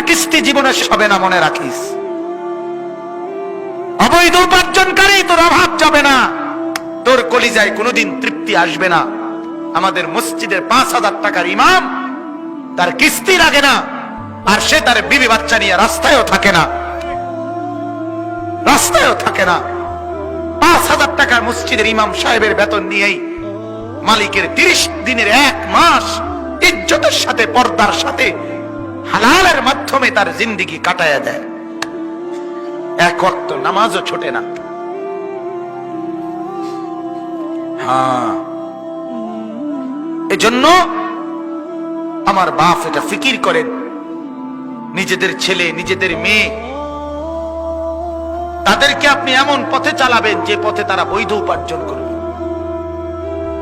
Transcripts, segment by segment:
কিস্তি জীবনে হবে না, মনে রাখিস। অবৈধ উপার্জনকারী তোর অভাব যাবে না, তোর কলিজায় কোনোদিন তৃপ্তি আসবে না। আমাদের মসজিদের 5,000 টাকার ইমাম, তার কিস্তি লাগে না, আর সে তার বিবি বাচ্চা নিয়ে রাস্তায়ও থাকে না, রাস্তায়ও থাকে না। 5,000 টাকার মসজিদের ইমাম সাহেবের বেতন নিয়েই মালিকের 30 দিনের 1 মাস ইজ্জতের সাথে, পর্দার সাথে, হালালের মাধ্যমে তার জিন্দেগি কাটায়া দেয়। এক ওয়াক্ত নামাজও ছোটে না। হ্যাঁ, এজন্য আমার বাপ এটা ফিকির করেন, নিজেদের ছেলে, নিজেদের মেয়ে, তাদেরকে আপনি এমন পথে চালাবেন যে পথে তারা বৈধ উপার্জন করবে,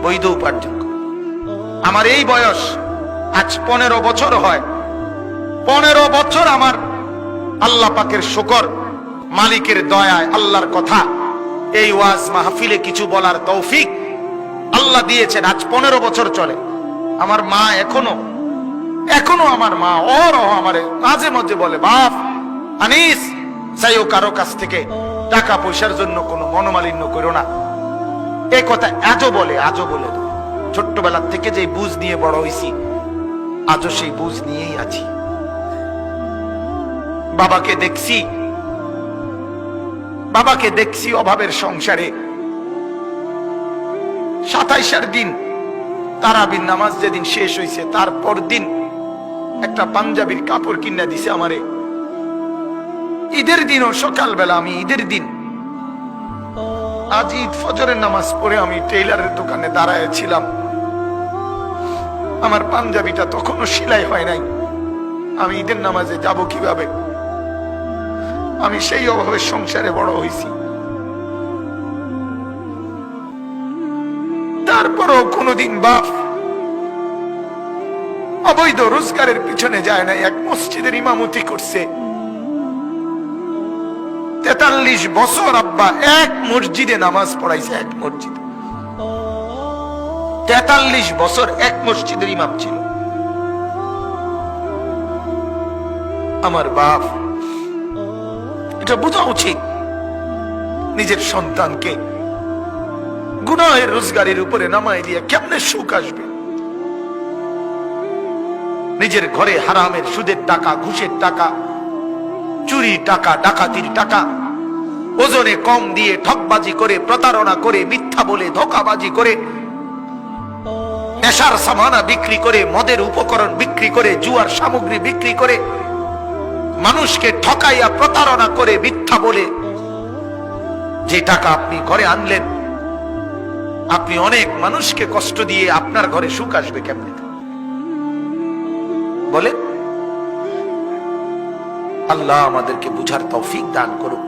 বৈধ উপার্জন করবে। আমার এই বয়স আজ 15 বছর হয়, 15 বছর আমার আল্লাহ পাকের শুকর, মালিকের দয়ায়, আল্লাহর কথা, এই ওয়াজ মাহফিলে কিছু বলার তৌফিক আল্লাহ দিয়েছেন। আজ 15 বছর চলে। আমার মা এখনো আমার মা আমারে মাঝে মাঝে বলে, বাপ আনিস, চাইও কারো কাছ থেকে টাকা পয়সার জন্য কোনো মনোমালিন্য করো না। এই কথা আজও বলে। ছোট্টবেলা থেকে যে বুঝ নিয়ে বড় হয়েছি, আজও সেই বুঝ নিয়েই আছি। বাবাকে দেখছি অভাবের সংসারে। 27 দিন তারাবির নামাজ যেদিন শেষ হয়েছে, তারপর দিন একটা পাঞ্জাবির কাপড় কিনা দিছে আমারে। ঈদের দিনও সকালবেলা, আমি ঈদের দিন, আজ ঈদ ফজরের নামাজ পড়ে আমি টেইলারের দোকানে দাঁড়ায় ছিলাম। আমার পাঞ্জাবিটা তখনও সেলাই হয় নাই। আমি ঈদের নামাজে যাব কিভাবে? আমি সেই অভাবের সংসারে বড় হয়েছি। তারপরও কোনদিন বাপ অবৈধ রোজগারের পিছনে যায় না। এক মসজিদের ইমামতি করছে 43 বছর। আব্বা এক মসজিদে নামাজ পড়াইছে, এক মসজিদ। 43 বছর এক মসজিদের ইমাম ছিল আমার বাপ। এটা বোঝা উচিত, নিজের সন্তানকে গুনাহের রোজগারের উপরে নামাই দিয়ে কেমনে সুখ আসবে? নিজের ঘরে হারামের, সুদের টাকা, ঘুষের টাকা, চুরি টাকা, ডাকাতির টাকা, ওজনে কম দিয়ে ঠকবাজি করে, প্রতারণা করে, মিথ্যা বলে, ধোঁকাবাজি করে, নেশার সামানা বিক্রি করে, মদের উপকরণ বিক্রি করে, জুয়ার সামগ্রী বিক্রি করে, মানুষকে ঠকাইয়া, প্রতারণা করে, মিথ্যা বলে যে টাকা আপনি ঘরে আনলেন, আপনি অনেক মানুষকে কষ্ট দিয়ে আপনার ঘরে সুখ আসবে কেমনে বলেন? আল্লাহ আমাদেরকে বুঝার তৌফিক দান করুন।